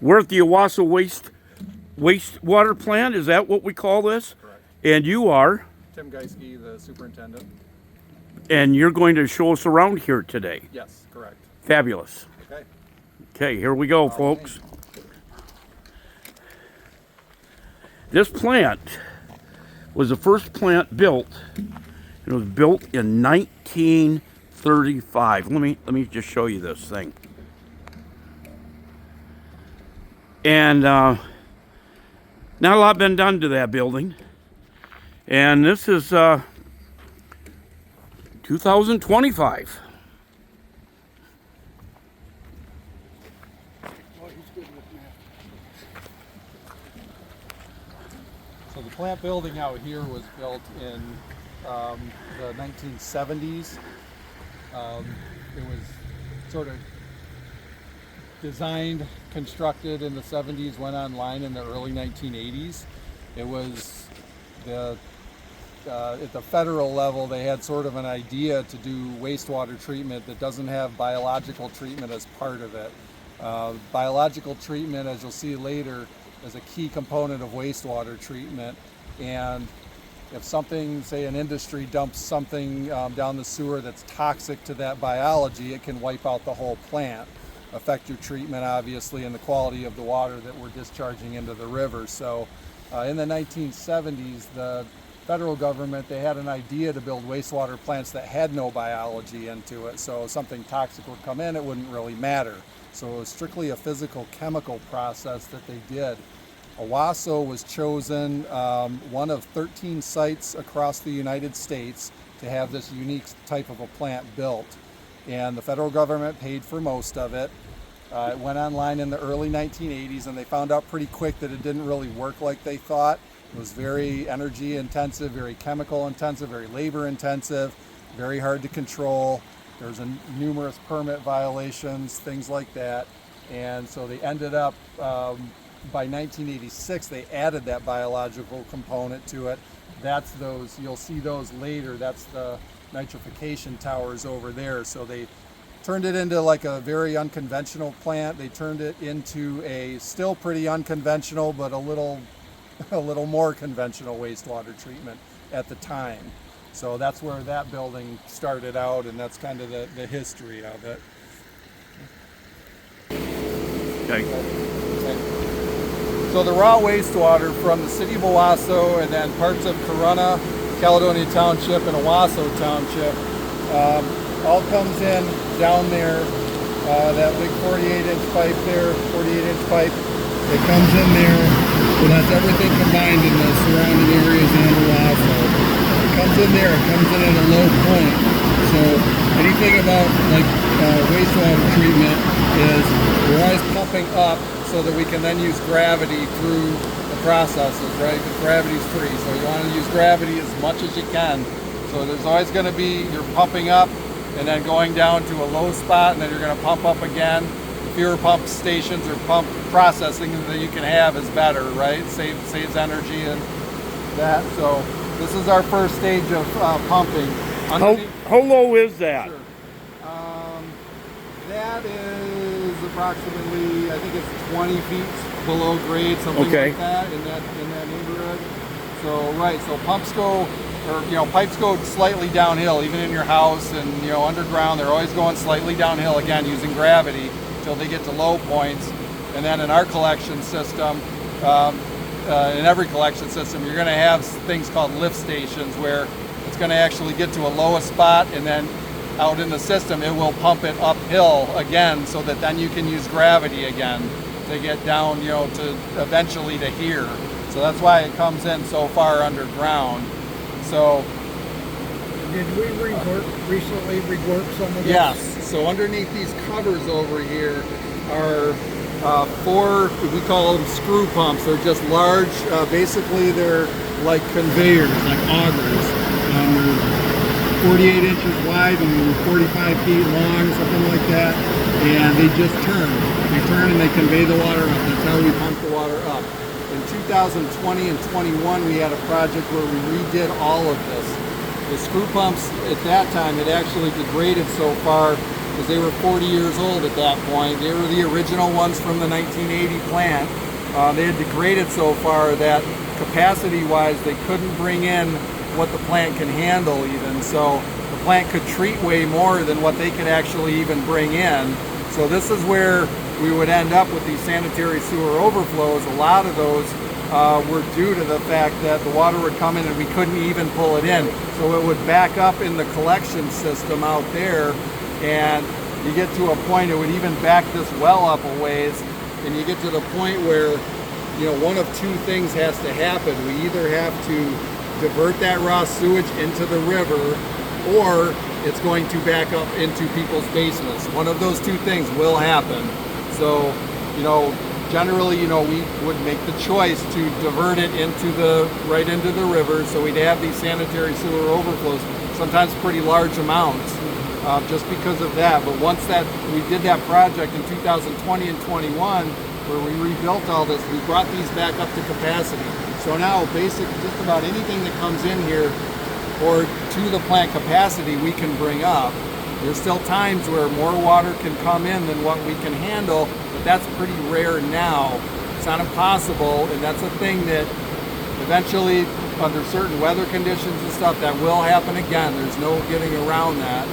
We're at the Owasso wastewater plant. Is that what we call this? Correct. And you are, Tim Geiske, the superintendent. and you're going to show us around here today. Yes, correct. Fabulous. Okay. Okay, here we go, folks. This plant was the first plant built. It was built in 1935. Let me just show you this thing. And not a lot been done to that building. And this is 2025. So the plant building out here was built in the 1970s. It was sort of designed, constructed in the 70s, went online in the early 1980s. It was at the federal level, they had sort of an idea to do wastewater treatment that doesn't have biological treatment as part of it. Biological treatment, as you'll see later, is a key component of wastewater treatment. And if something, say an industry dumps something down the sewer that's toxic to that biology, it can wipe out the whole plant, affect your treatment obviously, and the quality of the water that we're discharging into the river. So in the 1970s, the federal government, they had an idea to build wastewater plants that had no biology into it. So if something toxic would come in, it wouldn't really matter. So it was strictly a physical chemical process that they did. Owasso was chosen one of 13 sites across the United States to have this unique type of a plant built. And the federal government paid for most of it. It went online in the early 1980s, and they found out pretty quick that it didn't really work like they thought. It was very energy intensive, very chemical intensive, very labor intensive, very hard to control. There's numerous permit violations, things like that. And so they ended up, by 1986, they added that biological component to it. That's those, you'll see those later, that's the nitrification towers over there. So they turned it into like a very unconventional plant. They turned it into a still pretty unconventional, but a little more conventional wastewater treatment at the time. So that's where that building started out, and that's kind of the history of it. Okay. So the raw wastewater from the city of Owasso and then parts of Corunna, Caledonia Township, and Owasso Township all comes in down there, that big 48-inch pipe there, 48-inch pipe. It comes in there, so that's everything combined in the surrounding areas and Owasso. It comes in there, it comes in at a low point. So anything about like wastewater treatment is we're always pumping up so that we can then use gravity through the processes, right? Because gravity's free, so you want to use gravity as much as you can. So there's always going to be, you're pumping up and then going down to a low spot, and then you're going to pump up again. The fewer pump stations or pump processing that you can have is better, right? Saves energy and that. So this is our first stage of pumping. How low is that? Sure. That is approximately, I think it's 20 feet below grade, something like that, in that neighborhood. So right, so pumps go, or pipes go slightly downhill, even in your house and underground. They're always going slightly downhill, again using gravity until they get to low points. And then in our collection system, in every collection system, you're going to have things called lift stations where it's going to actually get to a lowest spot, and then out in the system it will pump it uphill again, so that then you can use gravity again to get down, to eventually to here. So that's why it comes in so far underground. So did we recently rework some of this? yes, so underneath these covers over here are four, we call them screw pumps. They're just large, basically they're like conveyors, like augers. 48 inches wide and 45 feet long, something like that, and they just turn. They turn and they convey the water up. That's how we pump the water up. In 2020 and 21, we had a project where we redid all of this. The screw pumps at that time had actually degraded so far because they were 40 years old at that point. They were the original ones from the 1980 plant. They had degraded so far that capacity-wise they couldn't bring in what the plant can handle even. So the plant could treat way more than what they could actually even bring in. So this is where we would end up with these sanitary sewer overflows. A lot of those were due to the fact that the water would come in and we couldn't even pull it in. So it would back up in the collection system out there, and you get to a point, it would even back this well up a ways, and you get to the point where, you know, one of two things has to happen. We either have to divert that raw sewage into the river, or it's going to back up into people's basements. One of those two things will happen. So, you know, generally, you know, we would make the choice to divert it right into the river, so we'd have these sanitary sewer overflows, sometimes pretty large amounts, just because of that. But once we did that project in 2020 and 21, where we rebuilt all this, we brought these back up to capacity. So now, basically, just about anything that comes in here or to the plant capacity, we can bring up. There's still times where more water can come in than what we can handle, but that's pretty rare now. It's not impossible, and that's a thing that eventually, under certain weather conditions and stuff, that will happen again. There's no getting around that.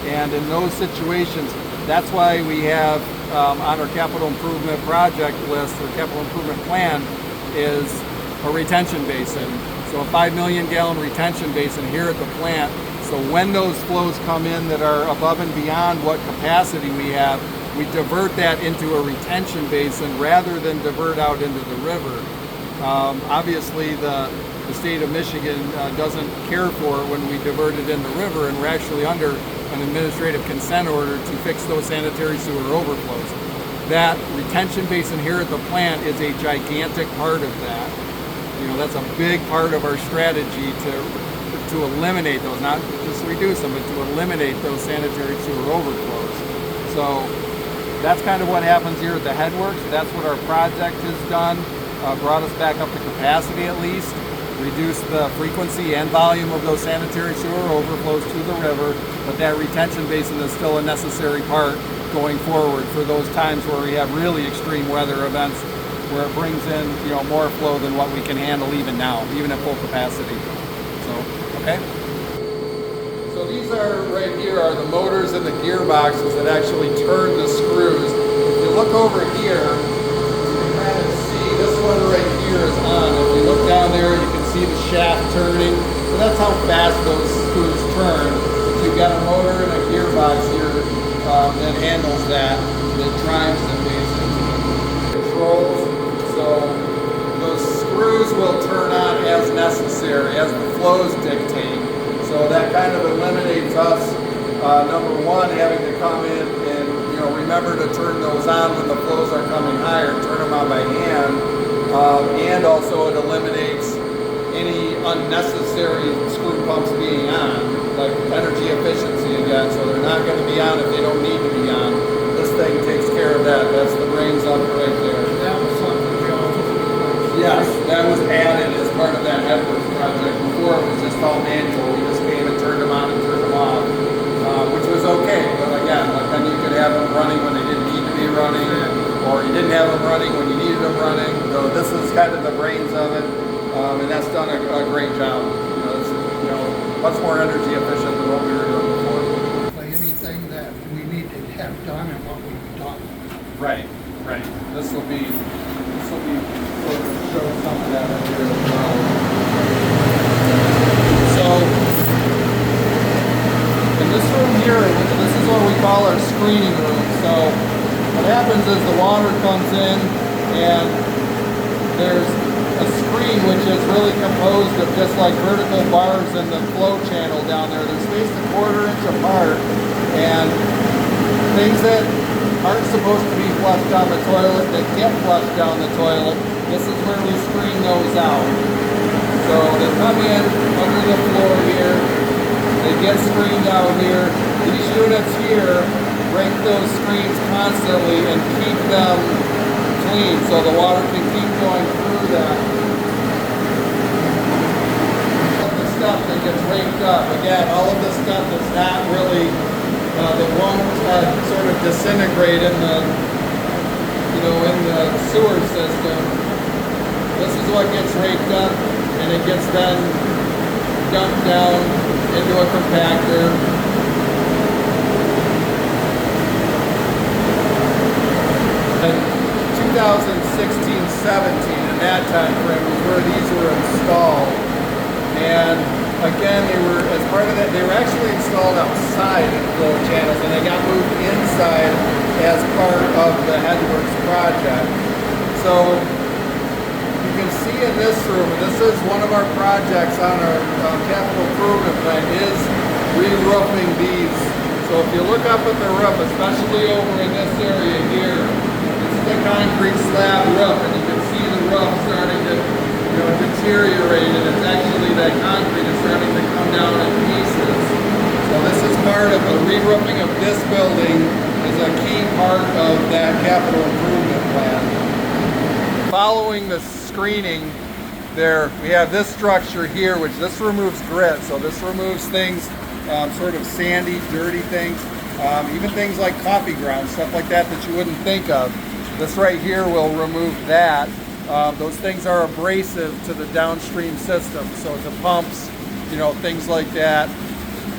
And in those situations, that's why we have on our capital improvement project list, or capital improvement plan, is a retention basin. So a 5 million gallon retention basin here at the plant. So when those flows come in that are above and beyond what capacity we have, we divert that into a retention basin rather than divert out into the river. Obviously, the state of Michigan doesn't care for it when we divert it in the river, and we're actually under an administrative consent order to fix those sanitary sewer overflows. That retention basin here at the plant is a gigantic part of that. You know, that's a big part of our strategy to eliminate those, not just reduce them, but to eliminate those sanitary sewer overflows. So that's kind of what happens here at the headworks. That's what our project has done, brought us back up to capacity at least, reduced the frequency and volume of those sanitary sewer overflows to the river, but that retention basin is still a necessary part going forward for those times where we have really extreme weather events, where it brings in, you know, more flow than what we can handle even now, even at full capacity. So, okay. So these are, right here, are the motors and the gearboxes that actually turn the screws. If you look over here, you can kind of see this one right here is on. If you look down there, you can see the shaft turning. So that's how fast those screws turn. You've got a motor and a gearbox here that handles that drives them basically. Controls. So those screws will turn on as necessary, as the flows dictate. So that kind of eliminates us, number one, having to come in and, you know, remember to turn those on when the flows are coming higher, turn them on by hand. And also it eliminates any unnecessary screw pumps being on, like energy efficiency again. So they're not going to be on if they don't need to be on. This thing takes care of that. That's the brains of it right there. That was something we also. Yes, that was added as part of that headworks project. Before it was just all manual. We just came and turned them on and turned them off, which was okay. But again, like then you could have them running when they didn't need to be running, or you didn't have them running when you needed them running. So this is kind of the brains of it, and that's done a great job. You know, it's, you know, much more energy efficient than what we were doing before. Like anything that we need to have done and what we've done. Right, right. This will be sort of show some of that right here as well. So, in this room here, this is what we call our screening room. So, what happens is the water comes in and there's a screen which is really composed of just like vertical bars in the flow channel down there. They're spaced a 1/4 inch apart, and things that aren't supposed to be flushed down the toilet that get flushed down the toilet, this is where we screen those out. So they come in under the floor here, they get screened out here. These units here break those screens constantly and keep them clean so the water can keep going through them. All of the stuff that gets raked up, again, all of this stuff is not really that won't sort of disintegrate in the, in the sewer system. This is what gets raked up, and it gets then dumped down into a compactor. In 2016-17, in that time frame, was where these were installed. And again, they were, as part of that, they were actually installed outside in flow channels, and they got moved inside as part of the Headworks project. So you can see in this room, and this is one of our projects on our capital improvement plan, is re-roofing these. So if you look up at the roof, especially over in this area here, the concrete slab roof, and you can see the roof starting to deteriorate, and it's actually that concrete is starting to come down in pieces. So this is part of the re-roofing of this building, is a key part of that capital improvement plan. Following the screening there, we have this structure here, which this removes grit, so this removes things, sort of sandy, dirty things, even things like coffee grounds, stuff like that that you wouldn't think of. This right here will remove that. Those things are abrasive to the downstream system, so to pumps, things like that.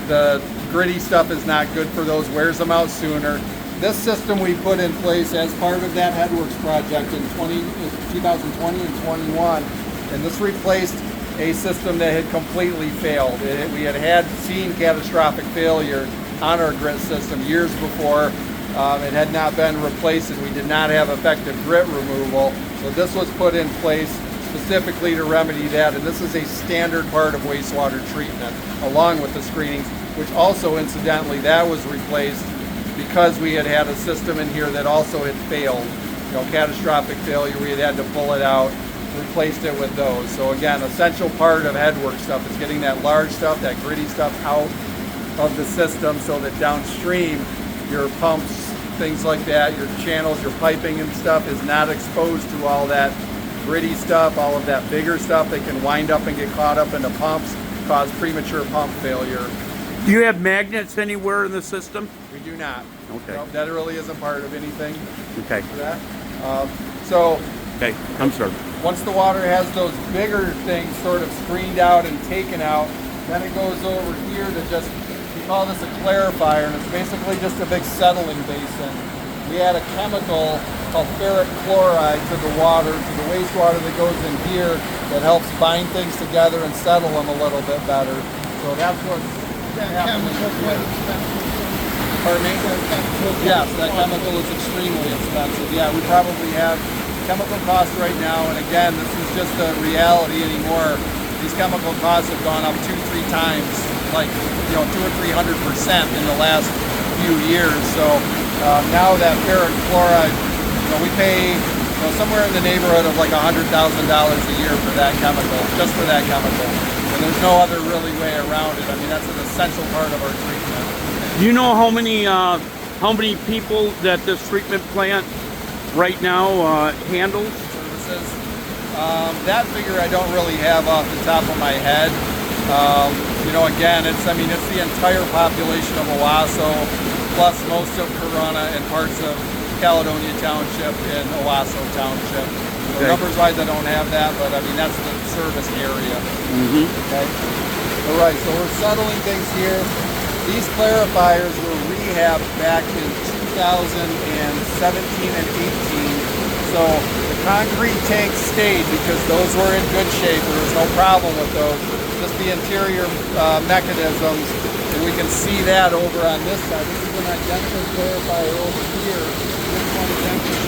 The gritty stuff is not good for those, wears them out sooner. This system we put in place as part of that Headworks project in 2020 and 21, and this replaced a system that had completely failed. We had seen catastrophic failure on our grit system years before. It had not been replaced, and we did not have effective grit removal. So this was put in place specifically to remedy that, and this is a standard part of wastewater treatment, along with the screenings, which also, incidentally, that was replaced because we had a system in here that also had failed. Catastrophic failure, we had to pull it out, replaced it with those. So again, essential part of Headworks stuff is getting that large stuff, that gritty stuff out of the system so that downstream your pumps, things like that, your channels, your piping and stuff is not exposed to all that gritty stuff, all of that bigger stuff. They can wind up and get caught up in the pumps, cause premature pump failure. Do you have magnets anywhere in the system? We do not. Okay. No, that really isn't part of anything Okay. for that. Okay, I'm sorry. Once the water has those bigger things sort of screened out and taken out, then it goes over here to just, we call this a clarifier, and it's basically just a big settling basin. We add a chemical called ferric chloride to the water, to the wastewater that goes in here, that helps bind things together and settle them a little bit better. So that's what's happening here. Pardon me? Yes, that chemical is extremely expensive. Yeah, we probably have chemical costs right now, and again, this is just a reality anymore. These chemical costs have gone up 2-3 times, like 200 or 300% in the last few years. So now that ferric chloride, we pay somewhere in the neighborhood of like $100,000 a year for that chemical, just for that chemical. And there's no other really way around it. I mean, that's an essential part of our treatment. Do you know how many people that this treatment plant right now handles? Services. That figure I don't really have off the top of my head. Again, it's the entire population of Owasso, plus most of Corunna and parts of Caledonia Township and Owasso Township. So numbers-wise, I don't have that, but that's the service area. Mm-hmm. Okay. All right, so we're settling things here. These clarifiers were rehabbed back in 2017 and 18. So the concrete tanks stayed because those were in good shape. There was no problem with those. Just the interior mechanisms, and we can see that over on this side. This is an identical clarifier over here. This one is empty.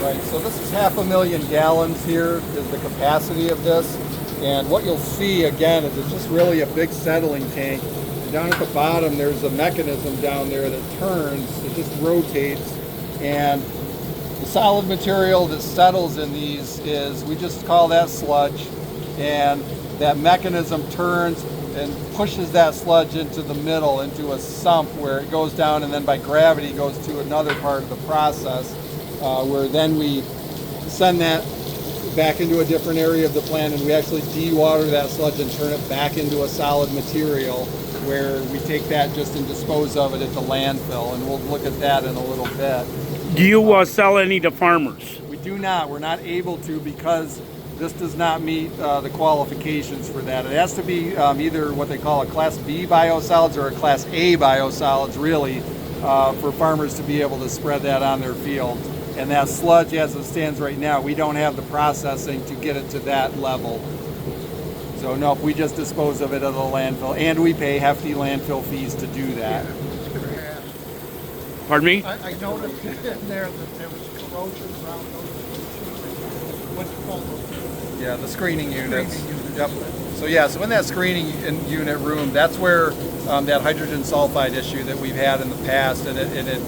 Right, so this is 500,000 gallons here is the capacity of this, and what you'll see again is it's just really a big settling tank. And down at the bottom there's a mechanism down there that turns, it just rotates, and the solid material that settles in these is, we just call that sludge, and that mechanism turns and pushes that sludge into the middle, into a sump where it goes down, and then by gravity goes to another part of the process, where then we send that back into a different area of the plant, and we actually dewater that sludge and turn it back into a solid material, where we take that just and dispose of it at the landfill, and we'll look at that in a little bit. Do you sell any to farmers? We do not. We're not able to, because this does not meet the qualifications for that. It has to be either what they call a Class B biosolids or a Class A biosolids, really, for farmers to be able to spread that on their field. And that sludge, as it stands right now, we don't have the processing to get it to that level. So no, we just dispose of it at the landfill, and we pay hefty landfill fees to do that. Pardon me? I noticed in there that there was corrosion around those, what you call those? Yeah, the screening units. Screening units. Yep. So yeah, so in that screening unit room, that's where that hydrogen sulfide issue that we've had in the past, and it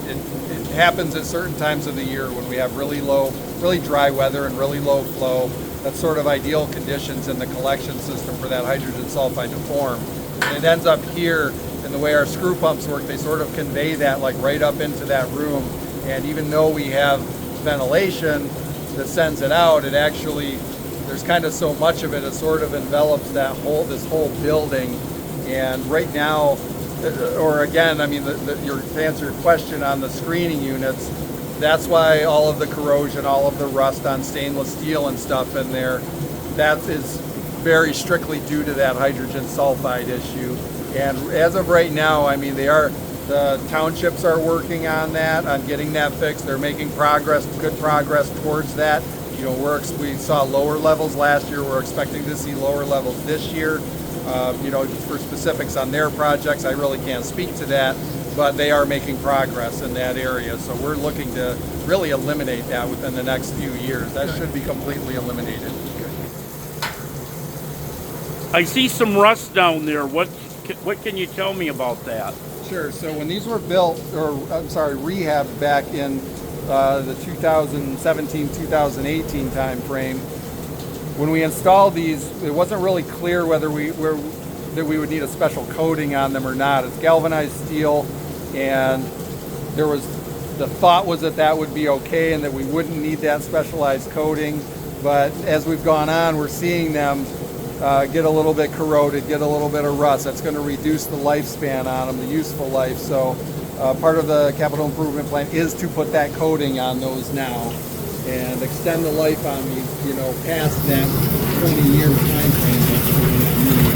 happens at certain times of the year when we have really dry weather and really low flow. That's sort of ideal conditions in the collection system for that hydrogen sulfide to form. And it ends up here, and the way our screw pumps work, they sort of convey that like right up into that room. And even though we have ventilation that sends it out, it actually, there's kind of so much of it, it sort of envelops this whole building. And right now, or again, I mean, to answer your question on the screening units, that's why all of the corrosion, all of the rust on stainless steel and stuff in there, that is very strictly due to that hydrogen sulfide issue. And as of right now, I mean, the townships are working on that, on getting that fixed. They're making progress, good progress towards that. You know, we saw lower levels last year. We're expecting to see lower levels this year. You know, for specifics on their projects, I really can't speak to that, but they are making progress in that area. So we're looking to really eliminate that within the next few years. That should be completely eliminated. I see some rust down there. What can you tell me about that? Sure. So when these were built, or I'm sorry, rehabbed back in the 2017-2018 time frame, when we installed these, it wasn't really clear whether we would need a special coating on them or not. It's galvanized steel, and the thought was that would be okay and that we wouldn't need that specialized coating. But as we've gone on, we're seeing them get a little bit corroded, get a little bit of rust. That's going to reduce the lifespan on them, the useful life. So part of the capital improvement plan is to put that coating on those now and extend the life on these, you know, past that 20-year time frame that's what we need.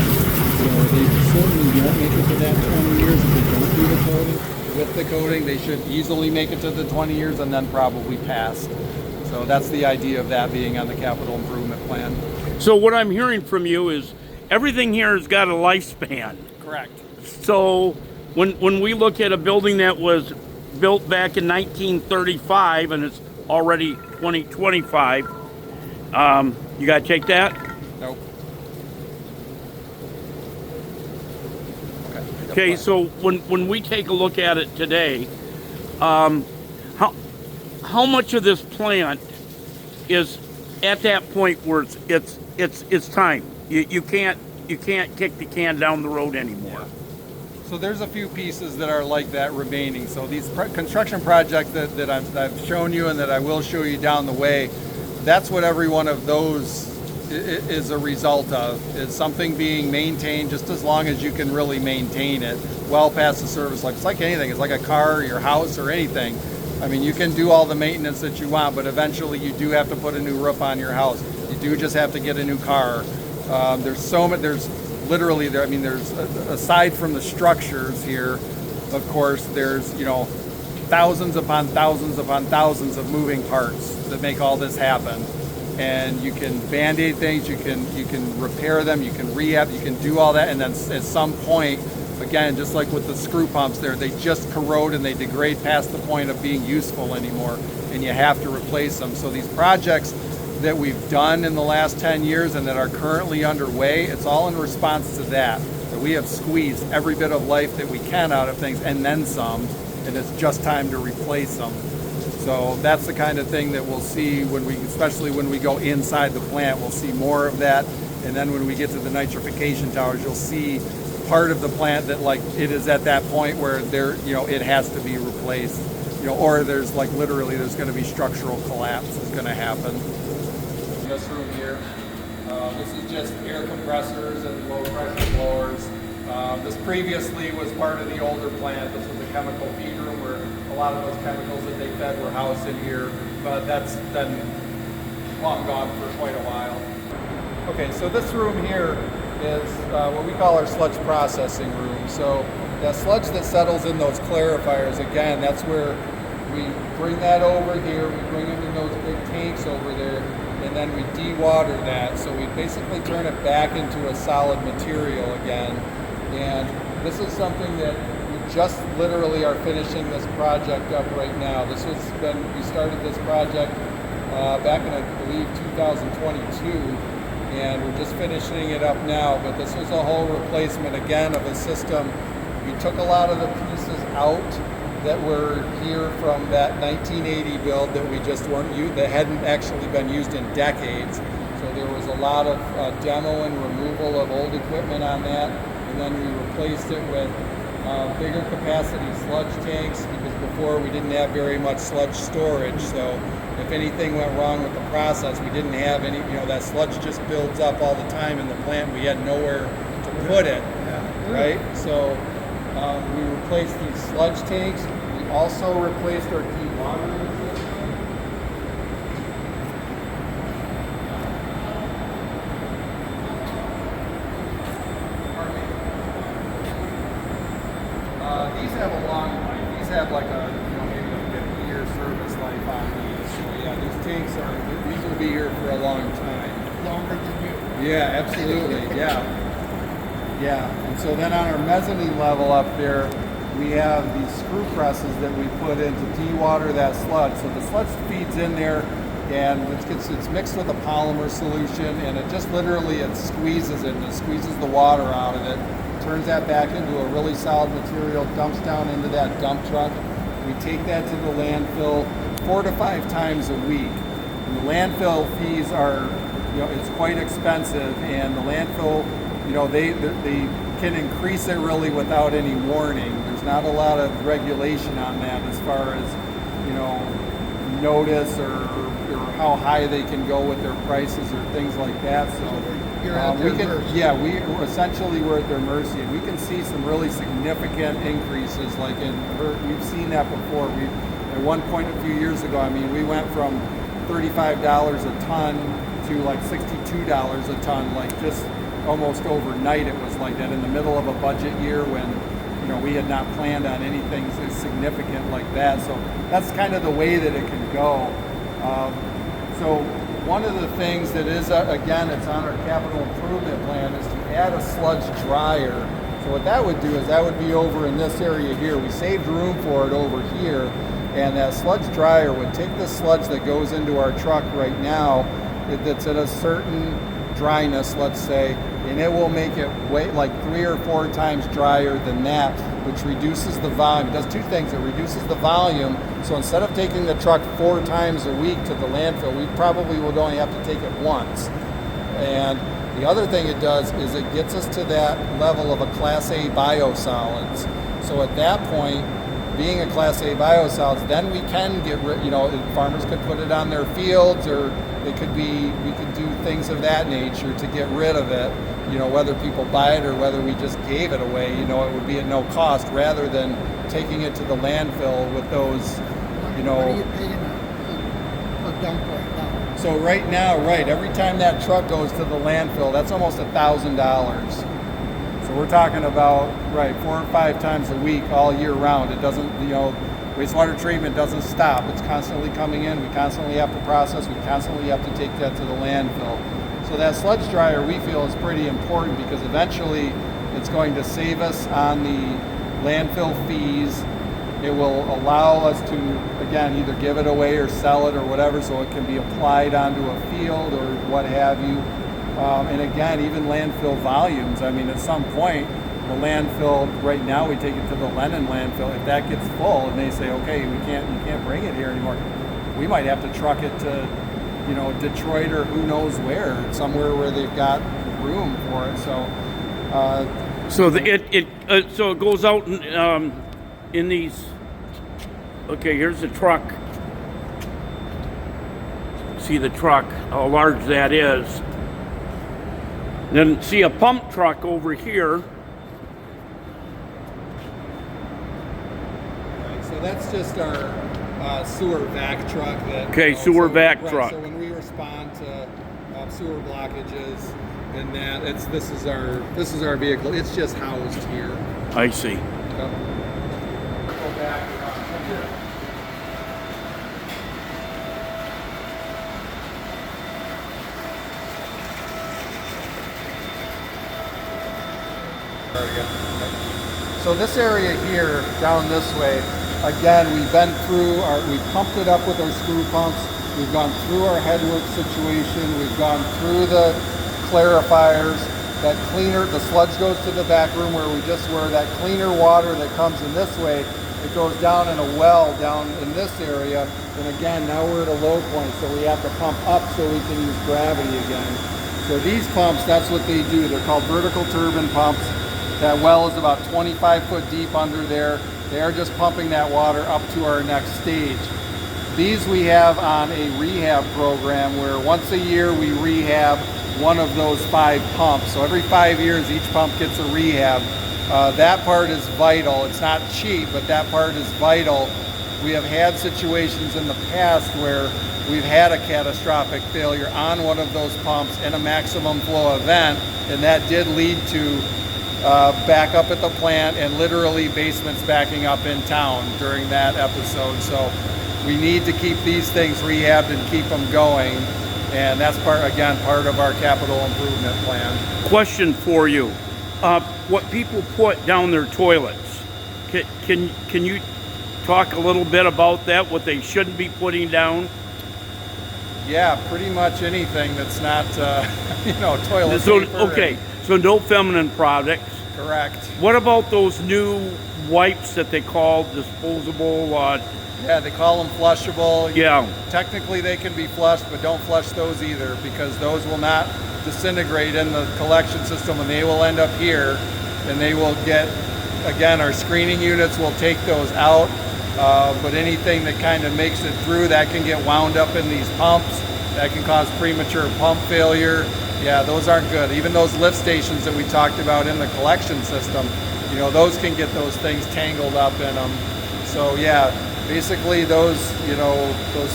So they certainly won't make it to that 20 years if they don't do the coating. With the coating, they should easily make it to the 20 years and then probably pass. So that's the idea of that being on the capital improvement plan. So what I'm hearing from you is everything here has got a lifespan. Correct. So when we look at a building that was built back in 1935 and it's already 2025, you got to take that? Nope. Okay, so when we take a look at it today, how much of this plant is at that point where it's time? You can't kick the can down the road anymore. So there's a few pieces that are like that remaining. So these construction projects that I've shown you and that I will show you down the way, that's what every one of those is a result of, is something being maintained just as long as you can really maintain it well past the service life. It's like anything. It's like a car or your house or anything. I mean, you can do all the maintenance that you want, but eventually you do have to put a new roof on your house. You do just have to get a new car. There's literally there. I mean, there's aside from the structures here, of course, there's, you know, thousands upon thousands upon thousands of moving parts that make all this happen. And you can band-aid things, you can repair them, you can rehab, you can do all that, and then at some point, again, just like with the screw pumps there, they just corrode and they degrade past the point of being useful anymore, and you have to replace them. So these projects that we've done in the last 10 years and that are currently underway, it's all in response to that we have squeezed every bit of life that we can out of things and then some, and it's just time to replace them. So that's the kind of thing that we'll see especially when we go inside the plant, we'll see more of that. And then when we get to the nitrification towers, you'll see part of the plant that like it is at that point where there, it has to be replaced, or there's like literally there's going to be structural collapse is going to happen. This room here, this is just air compressors and low pressure blowers. This previously was part of the older plant. This was a chemical feed room where a lot of those chemicals that they fed were housed in here, but that's been long gone for quite a while. Okay, so this room here is what we call our sludge processing room. So that sludge that settles in those clarifiers, again, that's where we bring that over here, we bring it in those big tanks over there, and then we de-water that. So we basically turn it back into a solid material again. And this is something that we just literally are finishing this project up right now. We started this project back in, I believe, 2022, and we're just finishing it up now. But this was a whole replacement, again, of a system. We took a lot of the pieces out that were here from that 1980 build that we just weren't used, that hadn't actually been used in decades. So there was a lot of demo and removal of old equipment on that. And then we replaced it with bigger capacity sludge tanks, because before we didn't have very much sludge storage. So if anything went wrong with the process, we didn't have any, that sludge just builds up all the time in the plant. We had nowhere to put it, right? So we replaced these sludge tanks. We also replaced our dewatering system. These have a long life. These have like a, maybe a 50-year service life on these. So yeah, these tanks these will be here for a long time. Longer than you. Yeah, absolutely, yeah. Yeah, and so then on our mezzanine level up there, we have these screw presses that we put in to de-water that sludge. So the sludge feeds in there, and it's mixed with a polymer solution, and it just literally, it squeezes it, and it squeezes the water out of it, turns that back into a really solid material, dumps down into that dump truck. We take that to the landfill 4 to 5 times a week. And the landfill fees are, it's quite expensive, and the landfill, they can increase it really without any warning. There's not a lot of regulation on that as far as, notice or how high they can go with their prices or things like that. So you're at their mercy. Yeah, we're at their mercy, and we can see some really significant increases. Like we've seen that before. At one point a few years ago, we went from $35 a ton to like $62 a ton, like just almost overnight. It was like that in the middle of a budget year when we had not planned on anything so significant like that. So that's kind of the way that it can go. So one of the things that is, again, it's on our capital improvement plan, is to add a sludge dryer. So what that would do is that would be over in this area here. We saved room for it over here, and that sludge dryer would take the sludge that goes into our truck right now, that's at a certain dryness, let's say, and it will make it like 3 or 4 times drier than that, which reduces the volume. It does 2 things. It reduces the volume, so instead of taking the truck 4 times a week to the landfill, we probably would only have to take it once. And the other thing it does is it gets us to that level of a Class A biosolids. So at that point, being a Class A biosolids, then we can get rid, farmers could put it on their fields, or we could do things of that nature to get rid of it, whether people buy it or whether we just gave it away, it would be at no cost, rather than taking it to the landfill with those, What are you paying a dump right now? So right now, every time that truck goes to the landfill, that's almost $1,000. So we're talking about, 4 or 5 times a week, all year round. It doesn't, wastewater treatment doesn't stop. It's constantly coming in. We constantly have to process. We constantly have to take that to the landfill. So that sludge dryer, we feel, is pretty important, because eventually it's going to save us on the landfill fees. It will allow us to, again, either give it away or sell it or whatever, so it can be applied onto a field or what have you. And again, even landfill volumes. At some point, the landfill, right now we take it to the Lennon landfill. If that gets full and they say, okay, you can't bring it here anymore, we might have to truck it to, Detroit or who knows where, somewhere where they've got room for it. So So so it goes out in these. Okay, here's the truck. See the truck, how large that is. Then see a pump truck over here. Right, so that's just our sewer vac truck. Okay, sewer vac truck. So when we respond to sewer blockages, and this is our vehicle. It's just housed here. I see. Yep. Go back around here. So this area here, down this way, again, we've pumped it up with our screw pumps. We've gone through our headwork situation. We've gone through the clarifiers. That cleaner, the sludge goes to the back room where that cleaner water that comes in this way, it goes down in a well down in this area. And again, now we're at a low point, so we have to pump up so we can use gravity again. So these pumps, that's what they do. They're called vertical turbine pumps. That well is about 25 foot deep under there. They are just pumping that water up to our next stage. These we have on a rehab program where once a year we rehab one of those 5 pumps. So every 5 years each pump gets a rehab. That part is vital. It's not cheap, but that part is vital. We have had situations in the past where we've had a catastrophic failure on one of those pumps in a maximum flow event, and that did lead to back up at the plant and literally basements backing up in town during that episode. So we need to keep these things rehabbed and keep them going. And that's part of our capital improvement plan. Question for you. What people put down their toilets, can you talk a little bit about that, what they shouldn't be putting down? Yeah, pretty much anything that's not, toilet paper. Okay, so no feminine products. Correct. What about those new wipes that they call disposable? Yeah, they call them flushable. Yeah. Technically they can be flushed, but don't flush those either because those will not disintegrate in the collection system and they will end up here and they will get, again, our screening units will take those out. But anything that kind of makes it through, that can get wound up in these pumps. That can cause premature pump failure. Yeah, those aren't good. Even those lift stations that we talked about in the collection system, those can get those things tangled up in them. So yeah, basically those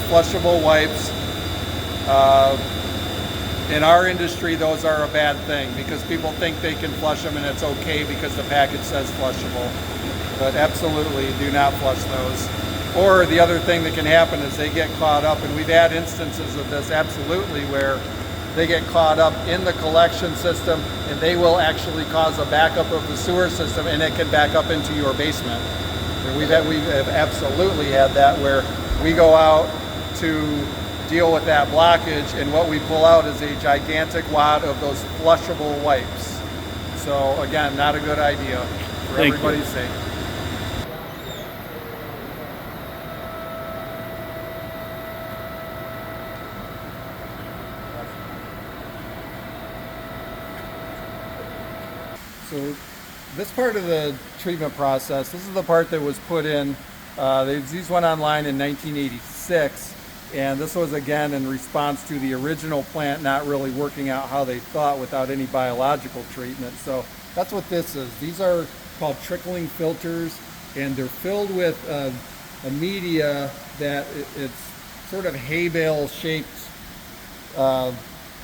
flushable wipes, in our industry, those are a bad thing because people think they can flush them and it's okay because the package says flushable. But absolutely do not flush those. Or the other thing that can happen is they get caught up, and we've had instances of this absolutely where they get caught up in the collection system and they will actually cause a backup of the sewer system and it can back up into your basement. And we've absolutely had that where we go out to deal with that blockage and what we pull out is a gigantic wad of those flushable wipes. So again, not a good idea for everybody's sake. So this part of the treatment process, this is the part that was put in, these went online in 1986, and this was again in response to the original plant not really working out how they thought without any biological treatment. So that's what this is. These are called trickling filters, and they're filled with a media that it's sort of hay bale shaped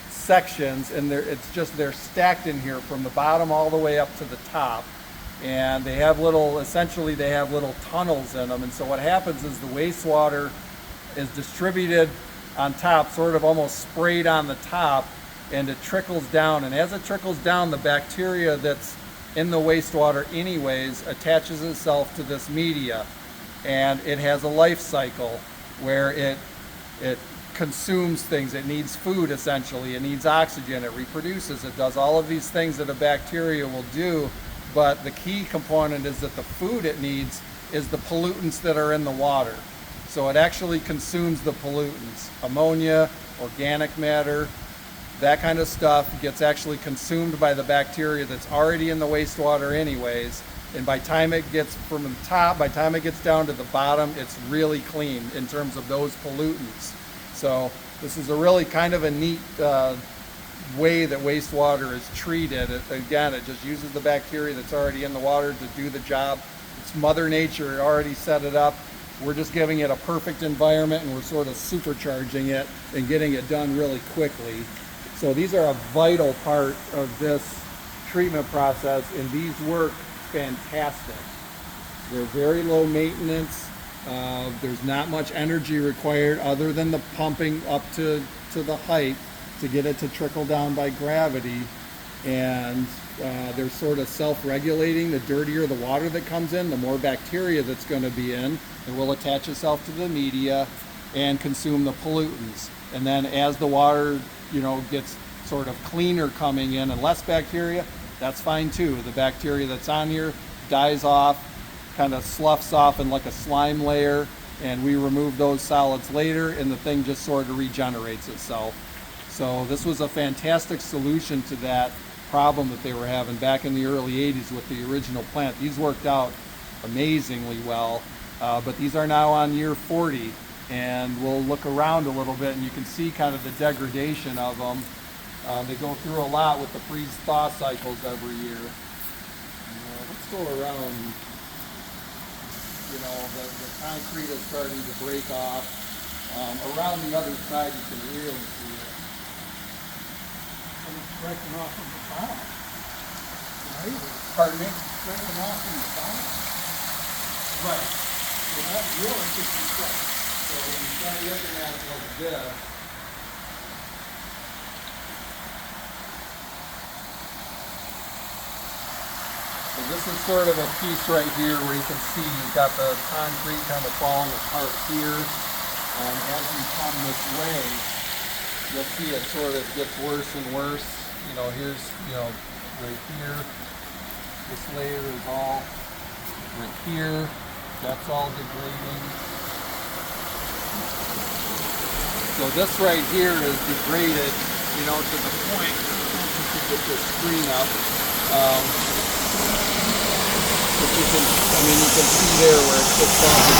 sections, and they're stacked in here from the bottom all the way up to the top, and they have little tunnels in them. And so what happens is the wastewater is distributed on top, sort of almost sprayed on the top, and it trickles down, and as it trickles down, the bacteria that's in the wastewater anyways attaches itself to this media, and it has a life cycle where it consumes things. It needs food, essentially. It needs oxygen. It reproduces. It does all of these things that a bacteria will do, but the key component is that the food it needs is the pollutants that are in the water. So it actually consumes the pollutants, ammonia, organic matter, that kind of stuff gets actually consumed by the bacteria that's already in the wastewater anyways. And by time it gets from the top, by the time it gets down to the bottom, it's really clean in terms of those pollutants. So this is a really kind of a neat way that wastewater is treated. Again, it just uses the bacteria that's already in the water to do the job. It's Mother Nature already set it up. We're just giving it a perfect environment, and we're sort of supercharging it and getting it done really quickly. So these are a vital part of this treatment process, and these work fantastic. They're very low maintenance. There's not much energy required other than the pumping up to the height to get it to trickle down by gravity. And they're sort of self-regulating. The dirtier the water that comes in, the more bacteria that's going to be in. It will attach itself to the media and consume the pollutants. And then as the water, gets sort of cleaner coming in and less bacteria, that's fine too. The bacteria that's on here dies off, kind of sloughs off in like a slime layer, and we remove those solids later, and the thing just sort of regenerates itself. So this was a fantastic solution to that problem that they were having back in the early 80s with the original plant. These worked out amazingly well, but these are now on year 40, and we'll look around a little bit and you can see kind of the degradation of them. They go through a lot with the freeze-thaw cycles every year. Let's go around. The concrete is starting to break off. Around the other side, you can really see it. And it's breaking off in the bottom. Right? Pardon me? Breaking off in the bottom. Right. So that really could be quick. So when you start looking at it like this, so this is sort of a piece right here where you can see you've got the concrete kind of falling apart here. As we come this way, you'll see it sort of gets worse and worse. Here's, right here, this layer is all right here. That's all degrading. So this right here is degraded, to the point, you can get this screen up. But you can see there where it gets down to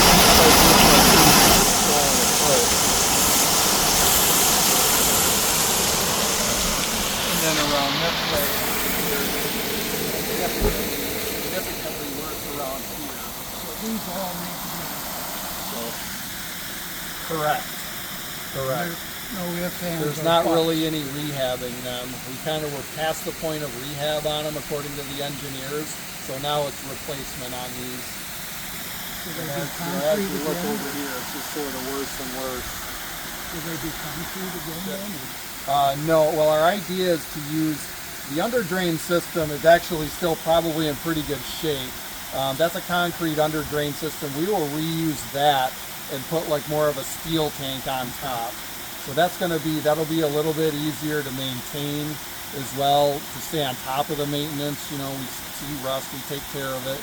falling apart. And then around this way, significantly worse around here. So these all need to be. Correct. Correct. No ifs, ands, There's or not buts. really any rehabbing them. We kind of were past the point of rehab on them according to the engineers. So now it's replacement on these. So they And do as concrete you look again? over here, it's just sort of worse and worse. Do they do concrete again then? No, well, our idea is to use the under drain system is actually still probably in pretty good shape. That's a concrete under drain system. We will reuse that and put like more of a steel tank on top. So that'll be a little bit easier to maintain as well, to stay on top of the maintenance. We see rust, we take care of it,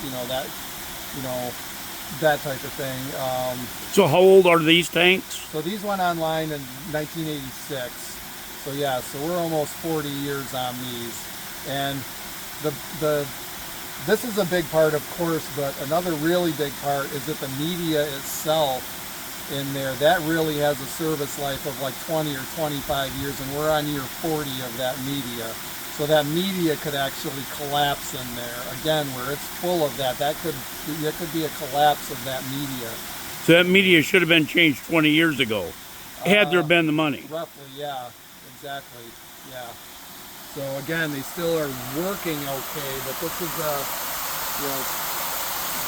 that type of thing. So how old are these tanks? So these went online in 1986. So yeah, so we're almost 40 years on these. And this is a big part, of course, but another really big part is that the media itself in there, that really has a service life of like 20 or 25 years, and we're on year 40 of that media. So that media could actually collapse in there. Again, where it's full of that could be a collapse of that media. So that media should have been changed 20 years ago, had there been the money. Roughly, yeah, exactly, yeah. So again, they still are working okay, but this is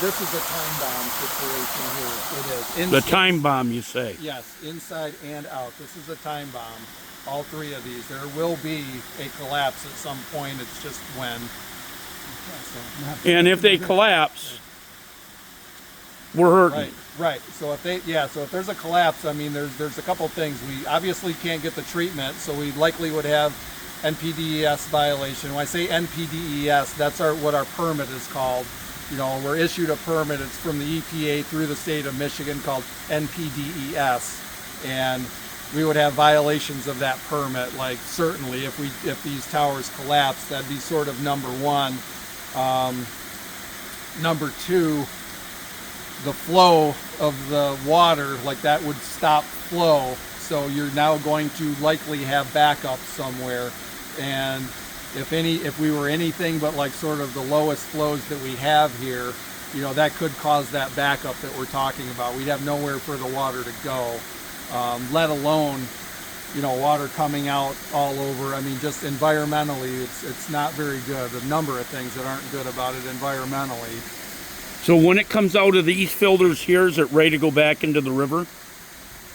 this is a time bomb situation here. It is. The time bomb, you say. Yes, inside and out. This is a time bomb. All three of these. There will be a collapse at some point. It's just when. And if they collapse, we're hurting. Right. So if there's a collapse, there's a couple things. We obviously can't get the treatment, so we likely would have NPDES violation. When I say NPDES, that's what our permit is called. We're issued a permit. It's from the EPA through the state of Michigan called NPDES, and we would have violations of that permit. Like certainly if these towers collapse, that'd be sort of number one. Number two, the flow of the water, like that would stop flow. So you're now going to likely have backup somewhere. And if we were anything but like sort of the lowest flows that we have here, you know, that could cause that backup that we're talking about. We'd have nowhere for the water to go, let alone, you know, water coming out all over. I mean, just environmentally, it's not very good. A number of things that aren't good about it environmentally. So when it comes out of these filters here, is it ready to go back into the river?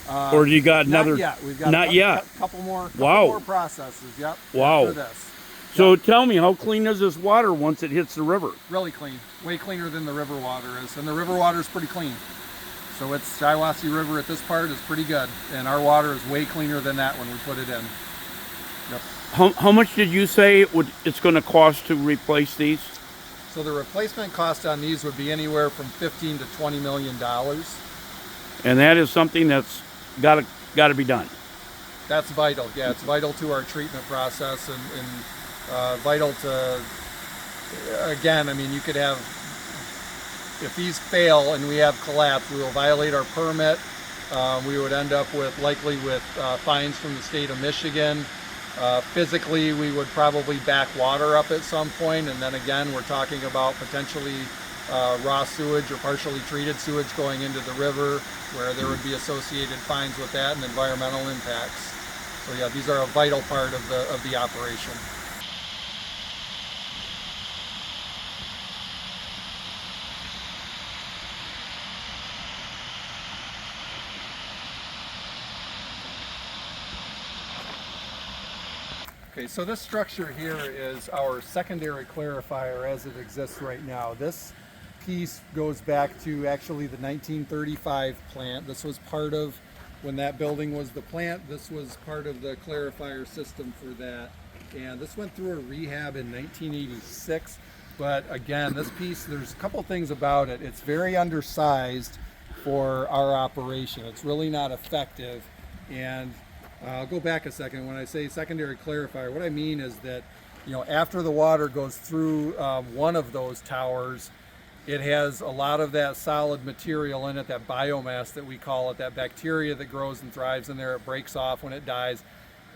Or do you got another? Not yet. We've got not yet. Couple more processes. Yep. Wow. After this. So tell me, how clean is this water once it hits the river? Really clean. Way cleaner than the river water is. And the river water is pretty clean. So it's Shiawassee River at this part is pretty good. And our water is way cleaner than that when we put it in. Yep. How much did you say it's going to cost to replace these? So the replacement cost on these would be anywhere from $15 to $20 million. And that is something that's got to be done. That's vital. Yeah, it's vital to our treatment process and vital to, again, I mean, you could have, if these fail and we have collapse, we will violate our permit. We would end up likely with fines from the state of Michigan. Physically, we would probably back water up at some point, and then again, we're talking about potentially raw sewage or partially treated sewage going into the river, where there would be associated fines with that and environmental impacts. So yeah, these are a vital part of the operation. Okay, so this structure here is our secondary clarifier as it exists right now. This piece goes back to actually the 1935 plant. This was part of, when that building was the plant, this was part of the clarifier system for that. And this went through a rehab in 1986. But again, this piece, there's a couple things about it. It's very undersized for our operation. It's really not effective. And I'll go back a second. When I say secondary clarifier, what I mean is that, you know, after the water goes through one of those towers, it has a lot of that solid material in it, that biomass that we call it, that bacteria that grows and thrives in there. It breaks off when it dies.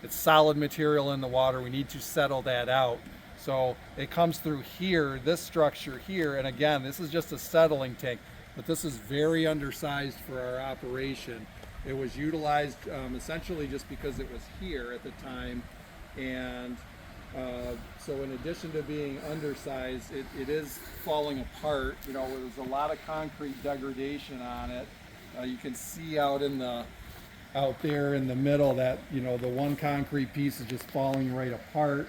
It's solid material in the water. We need to settle that out. So it comes through here, this structure here, and again, this is just a settling tank, but this is very undersized for our operation. It was utilized essentially just because it was here at the time, and so in addition to being undersized, it is falling apart. You know, there's a lot of concrete degradation on it. You can see out there in the middle that, you know, the one concrete piece is just falling right apart.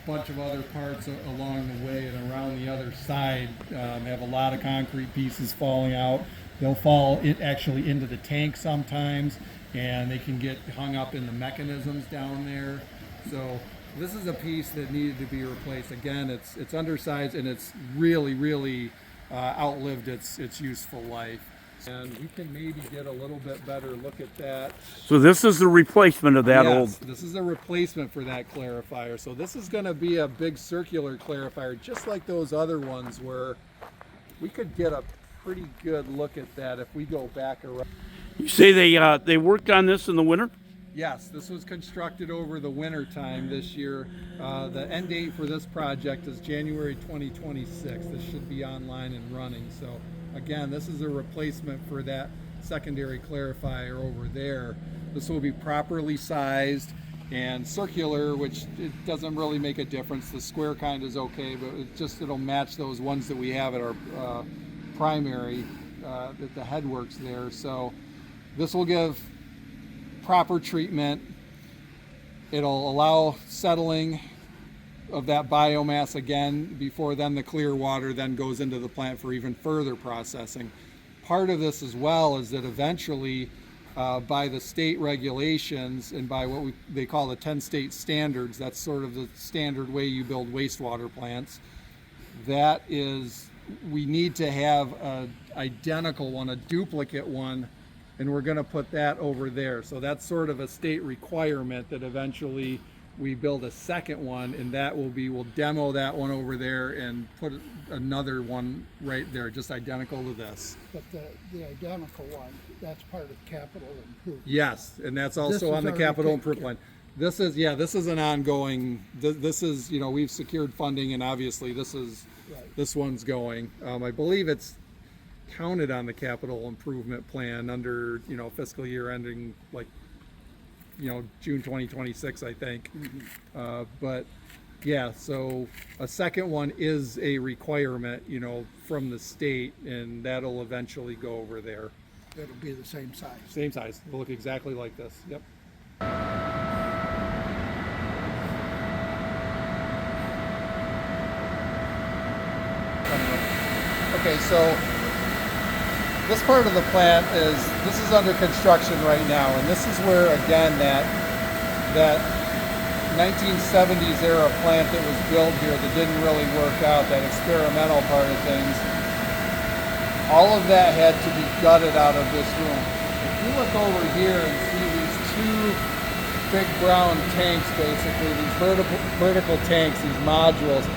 Bunch of other parts along the way and around the other side have a lot of concrete pieces falling out. They'll fall actually into the tank sometimes, and they can get hung up in the mechanisms down there. So this is a piece that needed to be replaced. Again, it's undersized and it's really outlived its useful life. And we can maybe get a little bit better look at that. So this is the replacement of that old. This is a replacement for that clarifier. So this is going to be a big circular clarifier, just like those other ones, where we could get a pretty good look at that if we go back around. You say they worked on this in the winter? Yes, this was constructed over the winter time this year. The end date for this project is January 2026. This should be online and running. So again, this is a replacement for that secondary clarifier over there. This will be properly sized and circular, which it doesn't really make a difference. The square kind is okay, but it'll match those ones that we have at our primary, at the headworks there. So this will give proper treatment. It'll allow settling of that biomass again before then the clear water then goes into the plant for even further processing. Part of this as well is that eventually by the state regulations and by what they call the 10 state standards, that's sort of the standard way you build wastewater plants, that is, we need to have an identical one, a duplicate one and we're going to put that over there. So that's sort of a state requirement that eventually we build a second one, and that will be, we'll demo that one over there and put another one right there, just identical to this. But the identical one, that's part of capital improvement. Yes, and that's This also is on the already capital taken improvement plan. This is, yeah, this is an ongoing, this is, you know, we've secured funding, and obviously this is, Right. this one's going. I believe it's counted on the capital improvement plan under, you know, fiscal year ending like, you know, June 2026, I think. But yeah, so a second one is a requirement, you know, from the state, and that'll eventually go over there. It'll be the same size. Same size, it'll look exactly like this, yep. Okay, so this part of the plant this is under construction right now, and this is where, again, that 1970s era plant that was built here that didn't really work out, that experimental part of things, all of that had to be gutted out of this room. If you look over here and see these two big brown tanks, basically, these vertical tanks, these modules,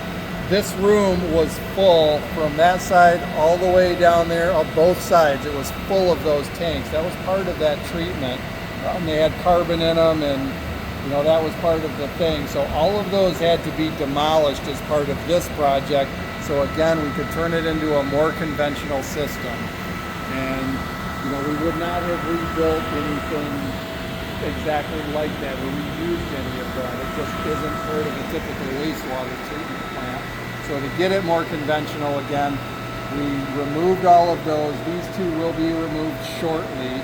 this room was full from that side all the way down there on both sides. It was full of those tanks. That was part of that treatment. They had carbon in them, and you know, that was part of the thing. So all of those had to be demolished as part of this project. So again, we could turn it into a more conventional system. And you know, we would not have rebuilt anything exactly like that or reused any of that. It just isn't part of a typical wastewater treatment plant. So to get it more conventional again, we removed all of those. These two will be removed shortly,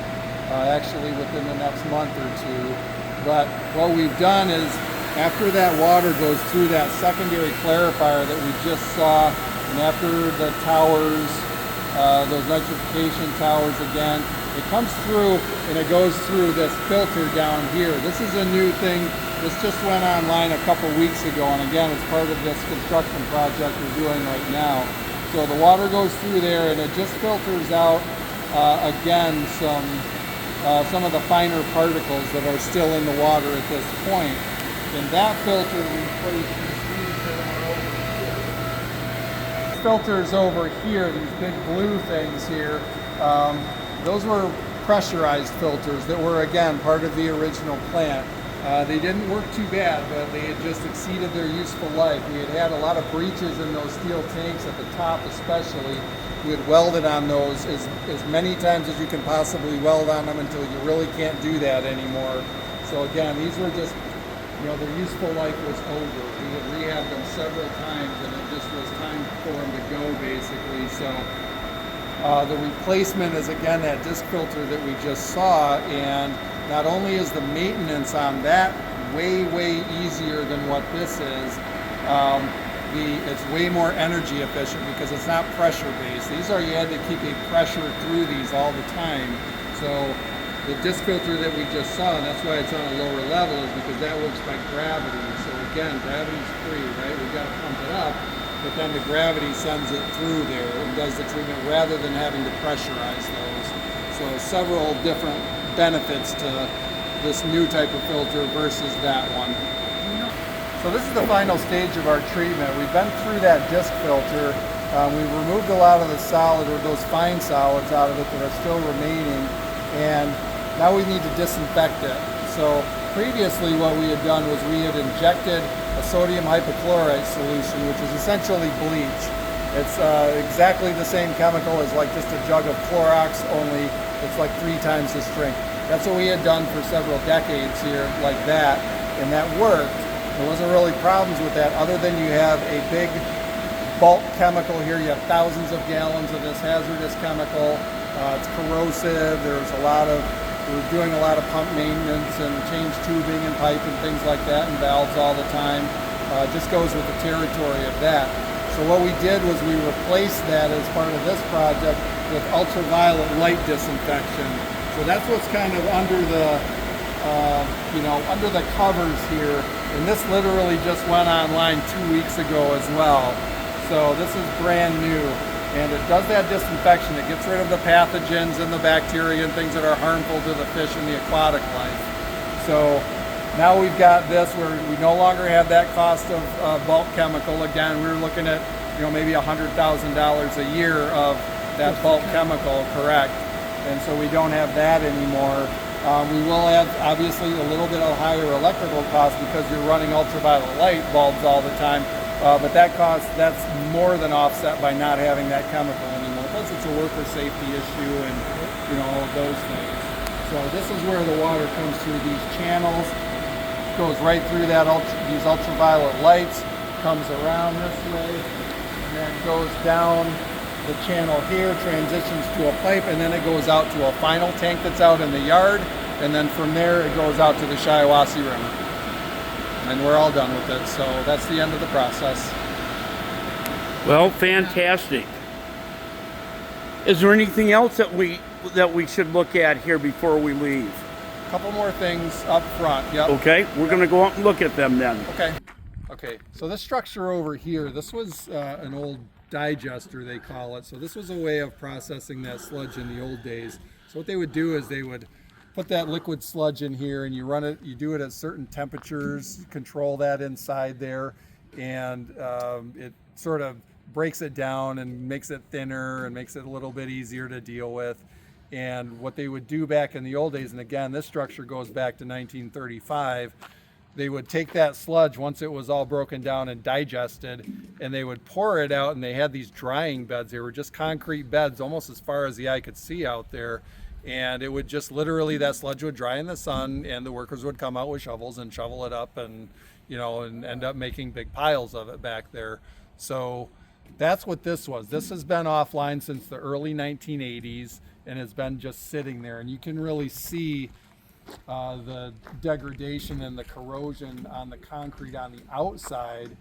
actually within the next month or two. But what we've done is, after that water goes through that secondary clarifier that we just saw, and after the towers, those nitrification towers again, it comes through and it goes through this filter down here. This is a new thing. This just went online a couple weeks ago, and again, it's part of this construction project we're doing right now. So the water goes through there, and it just filters out, again, some of the finer particles that are still in the water at this point. And that filter replaces these that are over here. These filters over here, these big blue things here, those were pressurized filters that were, again, part of the original plant. They didn't work too bad, but they had just exceeded their useful life. We had had a lot of breaches in those steel tanks at the top especially. We had welded on those as many times as you can possibly weld on them until you really can't do that anymore. So again, these were just, you know, their useful life was over. We had rehabbed them several times, and it just was time for them to go, basically. So the replacement is, again, that disc filter that we just saw, and not only is the maintenance on that way, way easier than what this is, it's way more energy efficient because it's not pressure based. These are, you had to keep a pressure through these all the time. So the disc filter that we just saw, and that's why it's on a lower level, is because that works by gravity. So again, gravity's free, right? We've got to pump it up, but then the gravity sends it through there and does the treatment rather than having to pressurize those. So several different benefits to this new type of filter versus that one. So this is the final stage of our treatment. We've been through that disc filter. We've removed a lot of the solid, or those fine solids, out of it that are still remaining, and now we need to disinfect it. So previously what we had done was we had injected a sodium hypochlorite solution, which is essentially bleach. It's exactly the same chemical as like just a jug of Clorox, only it's like 3 times the strength. That's what we had done for several decades here, like that, and that worked. There wasn't really problems with that, other than you have a big bulk chemical here. You have thousands of gallons of this hazardous chemical. It's corrosive. We were doing a lot of pump maintenance and change tubing and pipe and things like that, and valves all the time. It just goes with the territory of that. So what we did was we replaced that as part of this project with ultraviolet light disinfection. So that's what's kind of under the, under the covers here. And this literally just went online 2 weeks ago as well. So this is brand new. And it does that disinfection. It gets rid of the pathogens and the bacteria and things that are harmful to the fish and the aquatic life. So now we've got this where we no longer have that cost of bulk chemical. Again, we were looking at, maybe $100,000 a year of that bulk chemical, correct? And so we don't have that anymore. We will have obviously a little bit of higher electrical cost because you're running ultraviolet light bulbs all the time. But that cost, that's more than offset by not having that chemical anymore. Plus it's a worker safety issue and those things. So this is where the water comes through these channels, goes right through that these ultraviolet lights, comes around this way, and then goes down the channel here, transitions to a pipe, and then it goes out to a final tank that's out in the yard, and then from there it goes out to the Shiawassee River. And we're all done with it, so that's the end of the process. Well, fantastic. Is there anything else that we should look at here before we leave? A couple more things up front. Yep. Okay, we're going to go out and look at them then. Okay, so this structure over here, this was an old digester, they call it. So this was a way of processing that sludge in the old days. So what they would do is they would put that liquid sludge in here, and you do it at certain temperatures, control that inside there, and it sort of breaks it down and makes it thinner and makes it a little bit easier to deal with. And what they would do back in the old days, and again, this structure goes back to 1935, they would take that sludge once it was all broken down and digested, and they would pour it out, and they had these drying beds. They were just concrete beds almost as far as the eye could see out there. And it would just literally, that sludge would dry in the sun, and the workers would come out with shovels and shovel it up and, and end up making big piles of it back there. So that's what this was. This has been offline since the early 1980s and has been just sitting there. And you can really see the degradation and the corrosion on the concrete on the outside.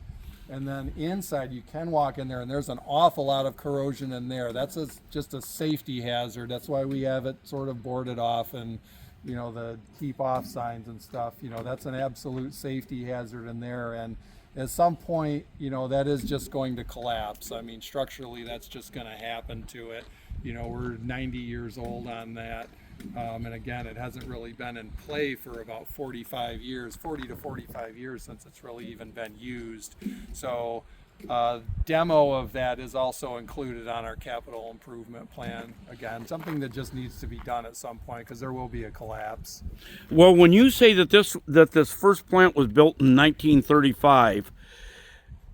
And then inside, you can walk in there, and there's an awful lot of corrosion in there. That's just a safety hazard. That's why we have it sort of boarded off, and the keep off signs and stuff. That's an absolute safety hazard in there. And at some point, that is just going to collapse. I mean, structurally, that's just going to happen to it. We're 90 years old on that. And again, it hasn't really been in play for about 40 to 45 years since it's really even been used. So demo of that is also included on our capital improvement plan. Again, something that just needs to be done at some point because there will be a collapse. Well, when you say that this first plant was built in 1935,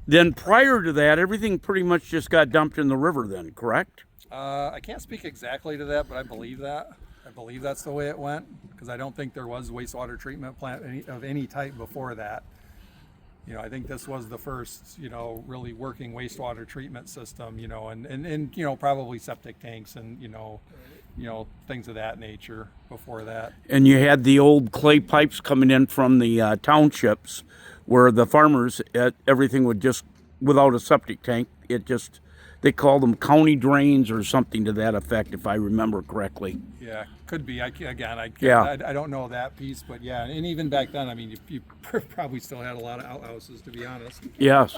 then prior to that, everything pretty much just got dumped in the river then, correct? I can't speak exactly to that, but I believe that. I believe that's the way it went, because I don't think there was wastewater treatment plant of any type before that. I think this was the first, really working wastewater treatment system, and probably septic tanks and, things of that nature before that. And you had the old clay pipes coming in from the townships where the farmers, everything would just, without a septic tank, they called them county drains or something to that effect, if I remember correctly. Yeah, could be. I don't know that piece, but yeah, and even back then, I mean, you probably still had a lot of outhouses, to be honest. Yes.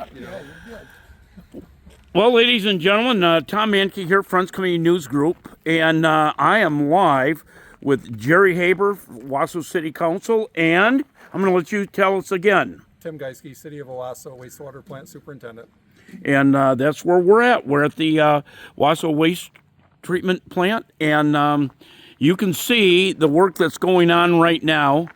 Well, ladies and gentlemen, Tom Manke here, Friends Community News Group, and I am live with Jerry Haber, Owasso City Council, and I'm going to let you tell us again. Tim Geiske, City of Owasso Wastewater Plant Superintendent. And that's where we're at. We're at the Owasso Waste Treatment Plant, and you can see the work that's going on right now,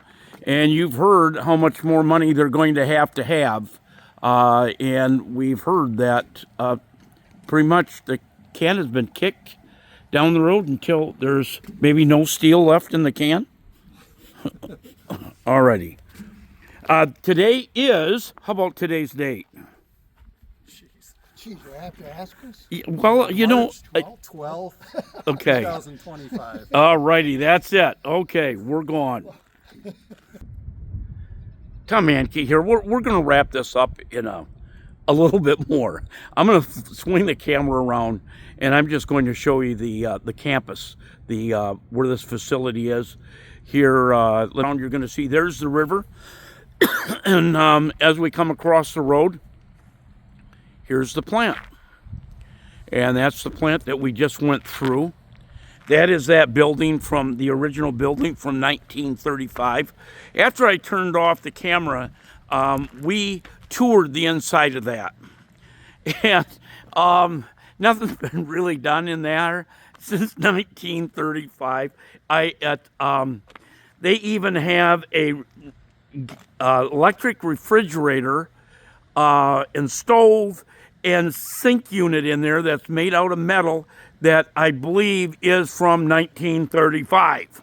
and you've heard how much more money they're going to have. And we've heard that pretty much the can has been kicked down the road until there's maybe no steel left in the can. Alrighty. Today is, how about today's date? Geez, you have to ask us? Well, March 12th, okay. 2025. Alrighty, that's it. Okay, we're gone. Tom Manke here. We're going to wrap this up in a little bit more. I'm going to swing the camera around, and I'm just going to show you the campus, where this facility is. Here, you're going to see there's the river, and as we come across the road, here's the plant. And that's the plant that we just went through. That is that building from the original building from 1935. After I turned off the camera, we toured the inside of that. And nothing's been really done in there since 1935. They even have a electric refrigerator and stove and sink unit in there that's made out of metal that I believe is from 1935.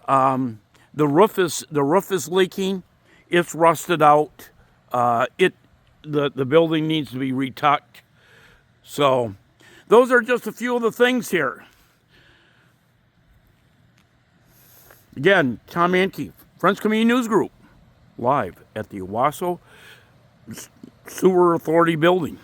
The roof is leaking. It's rusted out. The building needs to be retucked. So those are just a few of the things here. Again, Tom Anke, Friends Community News Group, live at the Owasso Sewer Authority building.